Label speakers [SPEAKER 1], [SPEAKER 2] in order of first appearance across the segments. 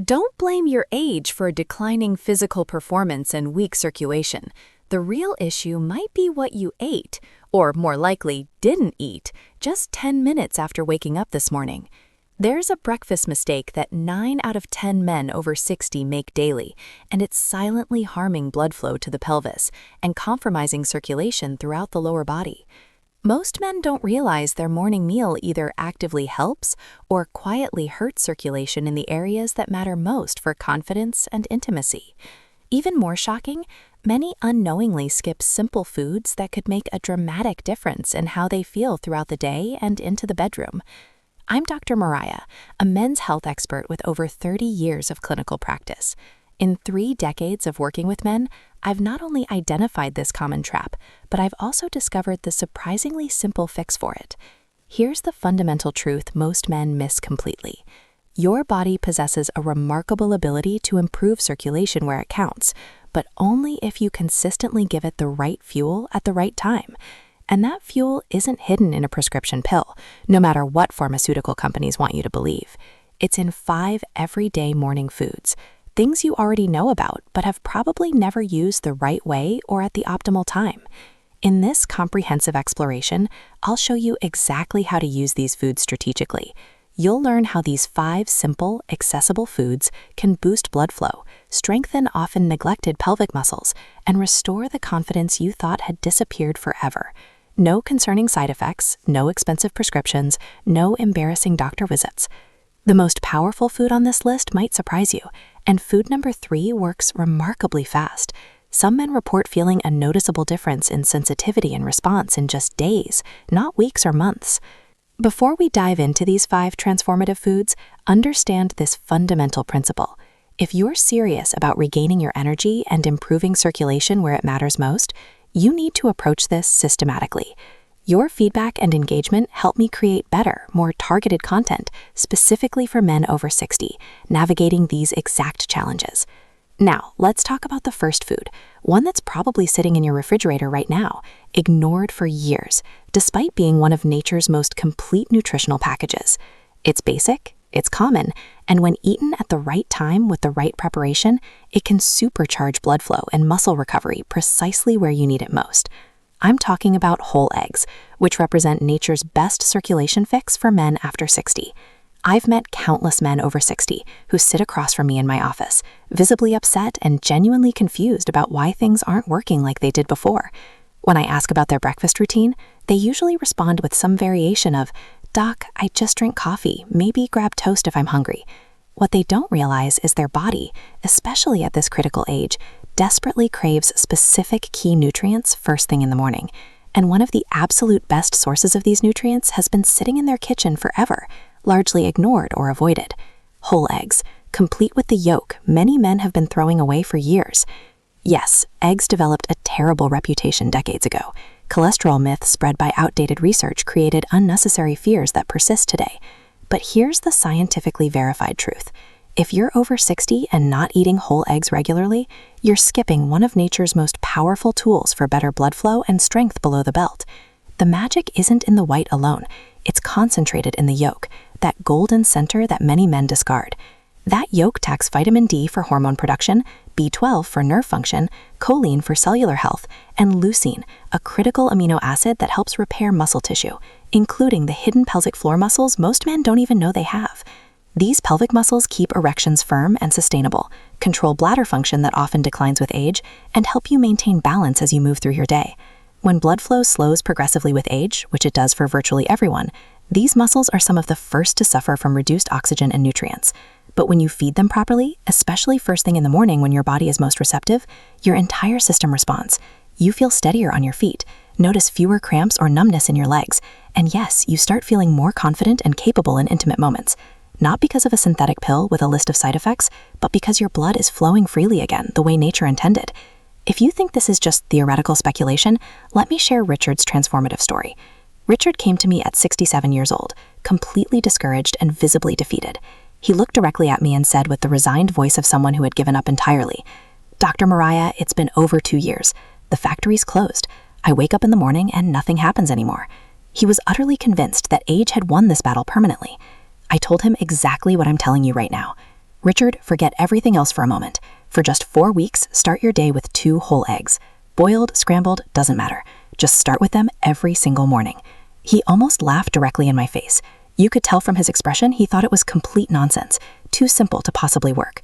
[SPEAKER 1] Don't blame your age for declining physical performance and weak circulation. The real issue might be what you ate, or more likely, didn't eat, just 10 minutes after waking up this morning. There's a breakfast mistake that 9 out of 10 men over 60 make daily, and it's silently harming blood flow to the pelvis and compromising circulation throughout the lower body. Most men don't realize their morning meal either actively helps or quietly hurts circulation in the areas that matter most for confidence and intimacy. Even more shocking, many unknowingly skip simple foods that could make a dramatic difference in how they feel throughout the day and into the bedroom. I'm Dr. Mariah, a men's health expert with over 30 years of clinical practice. In 3 decades of working with men, I've not only identified this common trap, but I've also discovered the surprisingly simple fix for it. Here's the fundamental truth most men miss completely. Your body possesses a remarkable ability to improve circulation where it counts, but only if you consistently give it the right fuel at the right time. And that fuel isn't hidden in a prescription pill, no matter what pharmaceutical companies want you to believe. It's in 5 everyday morning foods. Things you already know about, but have probably never used the right way or at the optimal time. In this comprehensive exploration, I'll show you exactly how to use these foods strategically. You'll learn how these 5 simple, accessible foods can boost blood flow, strengthen often neglected pelvic muscles, and restore the confidence you thought had disappeared forever. No concerning side effects, no expensive prescriptions, no embarrassing doctor visits. The most powerful food on this list might surprise you, and food number 3 works remarkably fast. Some men report feeling a noticeable difference in sensitivity and response in just days, not weeks or months. Before we dive into these 5 transformative foods, understand this fundamental principle. If you're serious about regaining your energy and improving circulation where it matters most, you need to approach this systematically. Your feedback and engagement help me create better, more targeted content specifically for men over 60, navigating these exact challenges. Now, let's talk about the first food, one that's probably sitting in your refrigerator right now, ignored for years, despite being one of nature's most complete nutritional packages. It's basic, it's common, and when eaten at the right time with the right preparation, it can supercharge blood flow and muscle recovery precisely where you need it most. I'm talking about whole eggs, which represent nature's best circulation fix for men after 60. I've met countless men over 60 who sit across from me in my office, visibly upset and genuinely confused about why things aren't working like they did before. When I ask about their breakfast routine, they usually respond with some variation of, "Doc, I just drink coffee, maybe grab toast if I'm hungry." What they don't realize is their body, especially at this critical age, desperately craves specific key nutrients first thing in the morning. And one of the absolute best sources of these nutrients has been sitting in their kitchen forever, largely ignored or avoided. Whole eggs, complete with the yolk many men have been throwing away for years. Yes, eggs developed a terrible reputation decades ago. Cholesterol myths spread by outdated research created unnecessary fears that persist today. But here's the scientifically verified truth. If you're over 60 and not eating whole eggs regularly, you're skipping one of nature's most powerful tools for better blood flow and strength below the belt. The magic isn't in the white alone. It's concentrated in the yolk, that golden center that many men discard. That yolk tax vitamin D for hormone production, B12 for nerve function, choline for cellular health, and leucine, a critical amino acid that helps repair muscle tissue, including the hidden pelvic floor muscles most men don't even know they have. These pelvic muscles keep erections firm and sustainable, control bladder function that often declines with age, and help you maintain balance as you move through your day. When blood flow slows progressively with age, which it does for virtually everyone, these muscles are some of the first to suffer from reduced oxygen and nutrients. But when you feed them properly, especially first thing in the morning when your body is most receptive, your entire system responds. You feel steadier on your feet, notice fewer cramps or numbness in your legs, and yes, you start feeling more confident and capable in intimate moments. Not because of a synthetic pill with a list of side effects, but because your blood is flowing freely again, the way nature intended. If you think this is just theoretical speculation, let me share Richard's transformative story. Richard came to me at 67 years old, completely discouraged and visibly defeated. He looked directly at me and said with the resigned voice of someone who had given up entirely, "Dr. Mariah, it's been over 2 years. The factory's closed. I wake up in the morning and nothing happens anymore." He was utterly convinced that age had won this battle permanently. I told him exactly what I'm telling you right now.
[SPEAKER 2] Richard, forget everything else for a moment. For just 4 weeks, start your day with 2 whole eggs. Boiled, scrambled, doesn't matter. Just start with them every single morning. He almost laughed directly in my face. You could tell from his expression he thought it was complete nonsense, too simple to possibly work.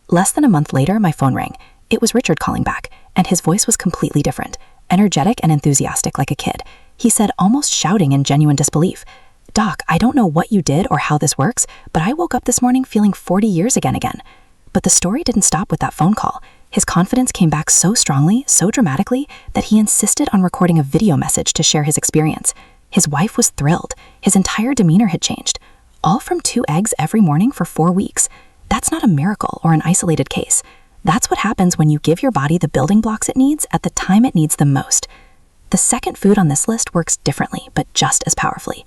[SPEAKER 2] Less than a month later, my phone rang. It was Richard calling back, and his voice was completely different, energetic and enthusiastic like a kid. He said, almost shouting in genuine disbelief, "Doc, I don't know what you did or how this works, but I woke up this morning feeling 40 years again. But the story didn't stop with that phone call. His confidence came back so strongly, so dramatically, that he insisted on recording a video message to share his experience. His wife was thrilled. His entire demeanor had changed. All from 2 eggs every morning for 4 weeks. That's not a miracle or an isolated case. That's what happens when you give your body the building blocks it needs at the time it needs them most. The second food on this list works differently, but just as powerfully.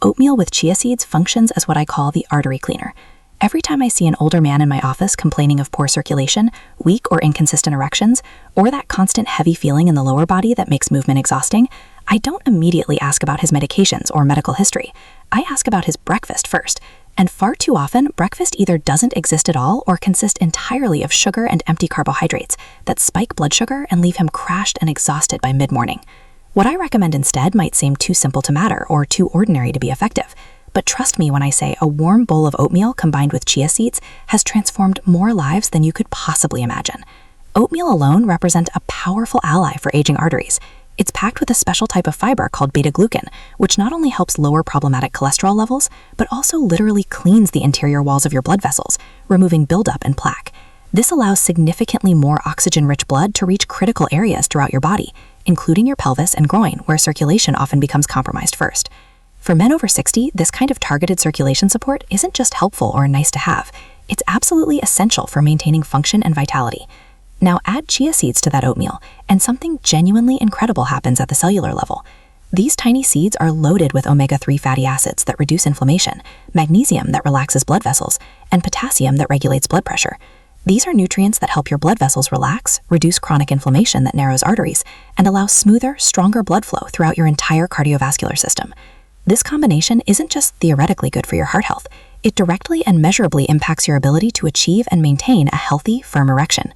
[SPEAKER 2] Oatmeal with chia seeds functions as what I call the artery cleaner. Every time I see an older man in my office complaining of poor circulation, weak or inconsistent erections, or that constant heavy feeling in the lower body that makes movement exhausting, I don't immediately ask about his medications or medical history. I ask about his breakfast first. And far too often, breakfast either doesn't exist at all or consist entirely of sugar and empty carbohydrates that spike blood sugar and leave him crashed and exhausted by mid-morning. What I recommend instead might seem too simple to matter or too ordinary to be effective. But trust me when I say a warm bowl of oatmeal combined with chia seeds has transformed more lives than you could possibly imagine. Oatmeal alone represents a powerful ally for aging arteries. It's packed with a special type of fiber called beta-glucan, which not only helps lower problematic cholesterol levels, but also literally cleans the interior walls of your blood vessels, removing buildup and plaque. This allows significantly more oxygen-rich blood to reach critical areas throughout your body, including your pelvis and groin, where circulation often becomes compromised first. For men over 60, this kind of targeted circulation support isn't just helpful or nice to have. It's absolutely essential for maintaining function and vitality. Now add chia seeds to that oatmeal, and something genuinely incredible happens at the cellular level. These tiny seeds are loaded with omega-3 fatty acids that reduce inflammation, magnesium that relaxes blood vessels, and potassium that regulates blood pressure. These are nutrients that help your blood vessels relax, reduce chronic inflammation that narrows arteries, and allow smoother, stronger blood flow throughout your entire cardiovascular system. This combination isn't just theoretically good for your heart health. It directly and measurably impacts your ability to achieve and maintain a healthy, firm erection.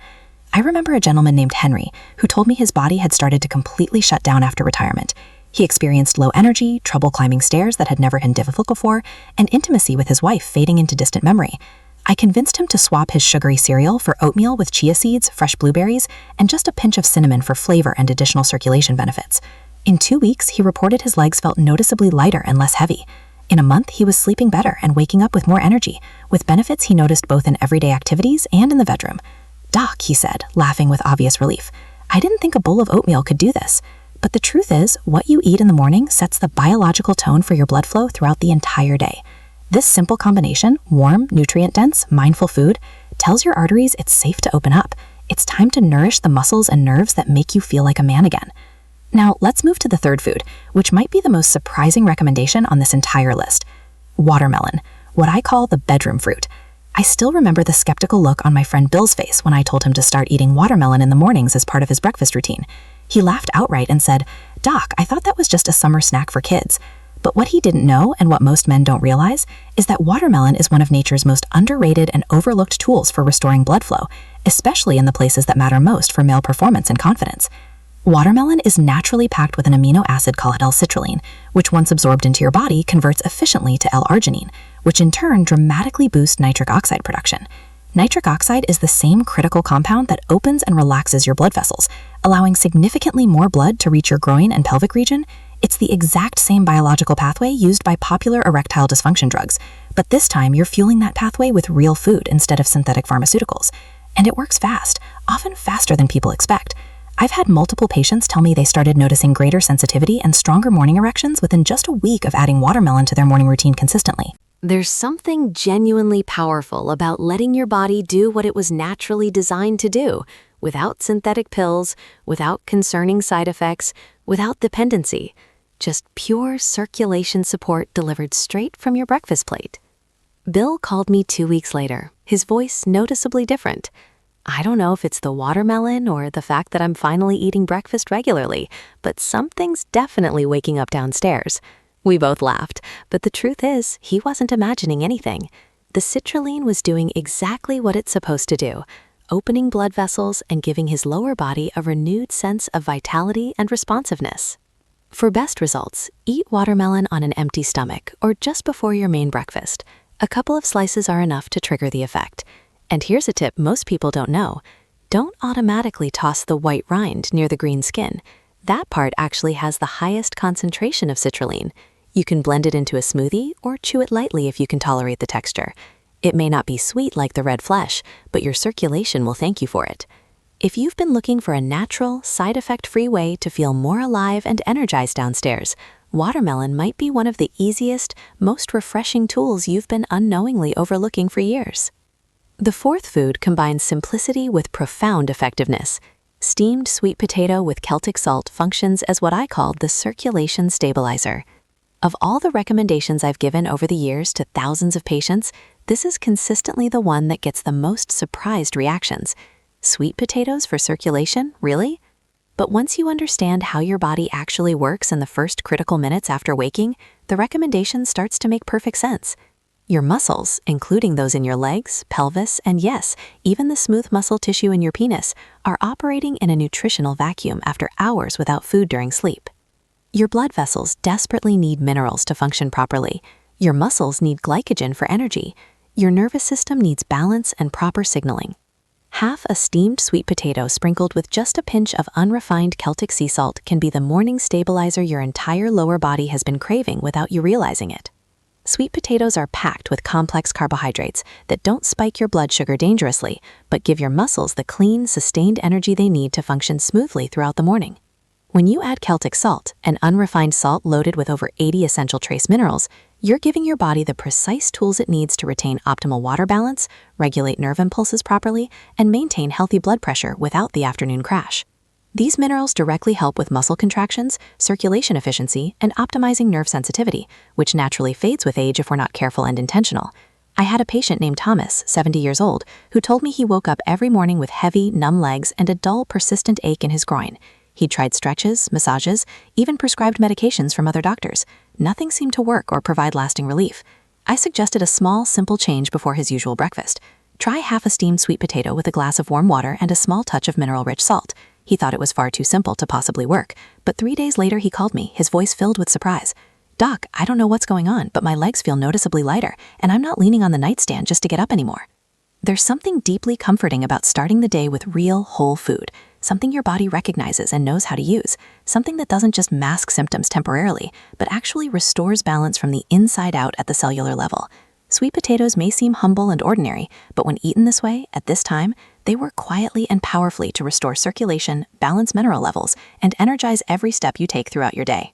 [SPEAKER 2] I remember a gentleman named Henry who told me his body had started to completely shut down after retirement. He experienced low energy, trouble climbing stairs that had never been difficult before, and intimacy with his wife fading into distant memory. I convinced him to swap his sugary cereal for oatmeal with chia seeds, fresh blueberries, and just a pinch of cinnamon for flavor and additional circulation benefits. In 2 weeks, he reported his legs felt noticeably lighter and less heavy. In a month, he was sleeping better and waking up with more energy, with benefits he noticed both in everyday activities and in the bedroom. "Doc," he said, laughing with obvious relief, "I didn't think a bowl of oatmeal could do this." But the truth is, what you eat in the morning sets the biological tone for your blood flow throughout the entire day. This simple combination, warm, nutrient-dense, mindful food, tells your arteries it's safe to open up. It's time to nourish the muscles and nerves that make you feel like a man again. Now, let's move to the third food, which might be the most surprising recommendation on this entire list. Watermelon, what I call the bedroom fruit. I still remember the skeptical look on my friend Bill's face when I told him to start eating watermelon in the mornings as part of his breakfast routine. He laughed outright and said, "Doc, I thought that was just a summer snack for kids." But what he didn't know, and what most men don't realize, is that watermelon is one of nature's most underrated and overlooked tools for restoring blood flow, especially in the places that matter most for male performance and confidence. Watermelon is naturally packed with an amino acid called L-citrulline, which once absorbed into your body converts efficiently to L-arginine, which in turn dramatically boosts nitric oxide production. Nitric oxide is the same critical compound that opens and relaxes your blood vessels, allowing significantly more blood to reach your groin and pelvic region. It's the exact same biological pathway used by popular erectile dysfunction drugs, but this time you're fueling that pathway with real food instead of synthetic pharmaceuticals. And it works fast, often faster than people expect. I've had multiple patients tell me they started noticing greater sensitivity and stronger morning erections within just a week of adding watermelon to their morning routine consistently.
[SPEAKER 1] There's something genuinely powerful about letting your body do what it was naturally designed to do, without synthetic pills, without concerning side effects, without dependency. Just pure circulation support delivered straight from your breakfast plate. Bill called me 2 weeks later, his voice noticeably different. I don't know if it's the watermelon or the fact that I'm finally eating breakfast regularly, but something's definitely waking up downstairs. We both laughed, but the truth is, he wasn't imagining anything. the citrulline was doing exactly what it's supposed to do, opening blood vessels and giving his lower body a renewed sense of vitality and responsiveness. For best results, eat watermelon on an empty stomach or just before your main breakfast. A couple of slices are enough to trigger the effect. And here's a tip most people don't know. Don't automatically toss the white rind near the green skin. That part actually has the highest concentration of citrulline. You can blend it into a smoothie or chew it lightly if you can tolerate the texture. It may not be sweet like the red flesh, but your circulation will thank you for it. If you've been looking for a natural, side effect-free way to feel more alive and energized downstairs, watermelon might be one of the easiest, most refreshing tools you've been unknowingly overlooking for years. The fourth food combines simplicity with profound effectiveness. Steamed sweet potato with Celtic salt functions as what I call the circulation stabilizer. Of all the recommendations I've given over the years to thousands of patients, this is consistently the one that gets the most surprised reactions. Sweet potatoes for circulation, really? But once you understand how your body actually works in the first critical minutes after waking, the recommendation starts to make perfect sense. Your muscles, including those in your legs, pelvis, and yes, even the smooth muscle tissue in your penis, are operating in a nutritional vacuum after hours without food during sleep. Your blood vessels desperately need minerals to function properly. Your muscles need glycogen for energy. Your nervous system needs balance and proper signaling. Half a steamed sweet potato sprinkled with just a pinch of unrefined Celtic sea salt can be the morning stabilizer your entire lower body has been craving without you realizing it. Sweet potatoes are packed with complex carbohydrates that don't spike your blood sugar dangerously, but give your muscles the clean, sustained energy they need to function smoothly throughout the morning. When you add Celtic salt, an unrefined salt loaded with over 80 essential trace minerals, you're giving your body the precise tools it needs to retain optimal water balance, regulate nerve impulses properly, and maintain healthy blood pressure without the afternoon crash. These minerals directly help with muscle contractions, circulation efficiency, and optimizing nerve sensitivity, which naturally fades with age if we're not careful and intentional. I had a patient named Thomas, 70 years old, who told me he woke up every morning with heavy, numb legs and a dull, persistent ache in his groin. He'd tried stretches, massages, even prescribed medications from other doctors. Nothing seemed to work or provide lasting relief. I suggested a small, simple change before his usual breakfast. Try half a steamed sweet potato with a glass of warm water and a small touch of mineral-rich salt. He thought it was far too simple to possibly work, but 3 days later he called me, his voice filled with surprise. "Doc, I don't know what's going on, but my legs feel noticeably lighter, and I'm not leaning on the nightstand just to get up anymore." There's something deeply comforting about starting the day with real, whole food, something your body recognizes and knows how to use, something that doesn't just mask symptoms temporarily, but actually restores balance from the inside out at the cellular level. Sweet potatoes may seem humble and ordinary, but when eaten this way, at this time, they work quietly and powerfully to restore circulation, balance mineral levels, and energize every step you take throughout your day.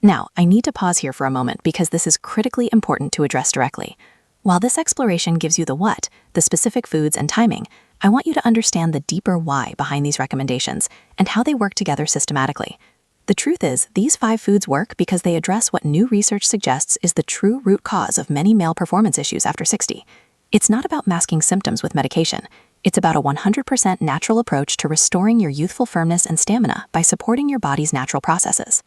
[SPEAKER 1] Now, I need to pause here for a moment because this is critically important to address directly. While this exploration gives you the what, the specific foods and timing, I want you to understand the deeper why behind these recommendations and how they work together systematically. The truth is, these 5 foods work because they address what new research suggests is the true root cause of many male performance issues after 60. It's not about masking symptoms with medication. It's about a 100% natural approach to restoring your youthful firmness and stamina by supporting your body's natural processes.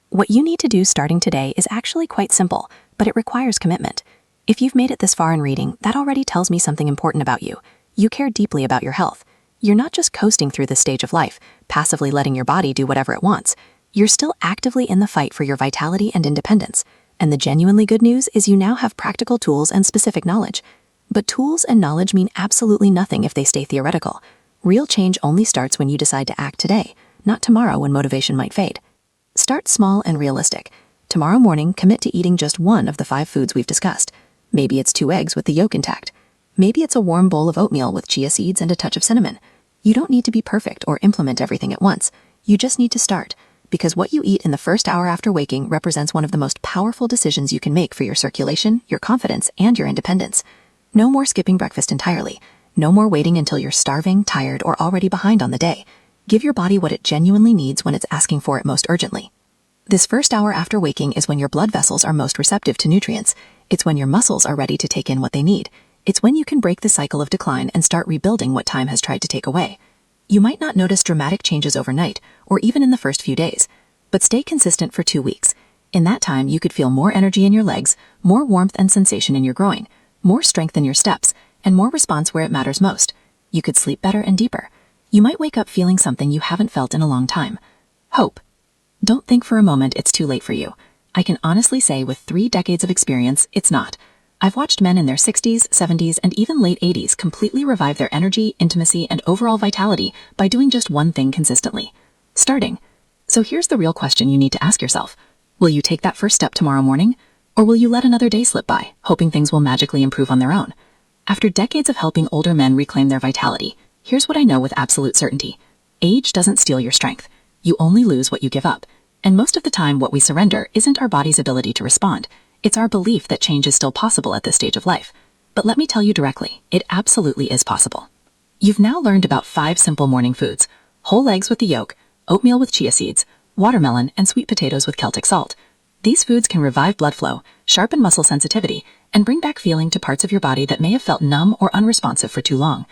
[SPEAKER 1] What you need to do starting today is actually quite simple, but it requires commitment. If you've made it this far in reading, that already tells me something important about you. You care deeply about your health. You're not just coasting through this stage of life, passively letting your body do whatever it wants. You're still actively in the fight for your vitality and independence. And the genuinely good news is you now have practical tools and specific knowledge. But tools and knowledge mean absolutely nothing if they stay theoretical. Real change only starts when you decide to act today, not tomorrow when motivation might fade. Start small and realistic. Tomorrow morning, commit to eating just one of the 5 foods we've discussed. Maybe it's 2 eggs with the yolk intact. Maybe it's a warm bowl of oatmeal with chia seeds and a touch of cinnamon. You don't need to be perfect or implement everything at once. You just need to start, because what you eat in the first hour after waking represents one of the most powerful decisions you can make for your circulation, your confidence, and your independence. No more skipping breakfast entirely. No more waiting until you're starving, tired, or already behind on the day. Give your body what it genuinely needs when it's asking for it most urgently. This first hour after waking is when your blood vessels are most receptive to nutrients. It's when your muscles are ready to take in what they need. It's when you can break the cycle of decline and start rebuilding what time has tried to take away. You might not notice dramatic changes overnight, or even in the first few days, but stay consistent for 2 weeks. In that time, you could feel more energy in your legs, more warmth and sensation in your groin,
[SPEAKER 2] more strength in your steps, and more response where it matters most. You could sleep better and deeper. You might wake up feeling something you haven't felt in a long time. Hope. Don't think for a moment it's too late for you. I can honestly say with 3 decades of experience, it's not. I've watched men in their 60s, 70s, and even late 80s completely revive their energy, intimacy, and overall vitality by doing just one thing consistently: starting. So here's the real question you need to ask yourself. Will you take that first step tomorrow morning? Or will you let another day slip by, hoping things will magically improve on their own? After decades of helping older men reclaim their vitality, here's what I know with absolute certainty. Age doesn't steal your strength. You only lose what you give up. And most of the time, what we surrender isn't our body's ability to respond. It's our belief that change is still possible at this stage of life. But let me tell you directly, it absolutely is possible. You've now learned about 5 simple morning foods: whole eggs with the yolk, oatmeal with chia seeds, watermelon, and sweet potatoes with Celtic salt. These foods can revive blood flow, sharpen muscle sensitivity, and bring back feeling to parts of your body that may have felt numb or unresponsive for too long.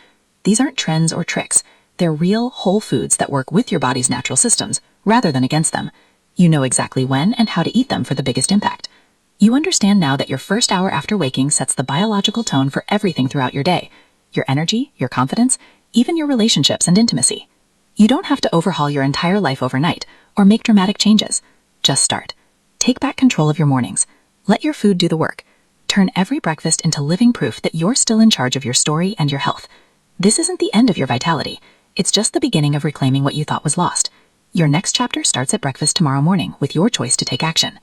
[SPEAKER 2] These aren't trends or tricks. They're real, whole foods that work with your body's natural systems, rather than against them. You know exactly when and how to eat them for the biggest impact. You understand now that your first hour after waking sets the biological tone for everything throughout your day: your energy, your confidence, even your relationships and intimacy. You don't have to overhaul your entire life overnight or make dramatic changes. Just start. Take back control of your mornings. Let your food do the work. Turn every breakfast into living proof that you're still in charge of your story and your health. This isn't the end of your vitality. It's just the beginning of reclaiming what you thought was lost. Your next chapter starts at breakfast tomorrow morning with your choice to take action.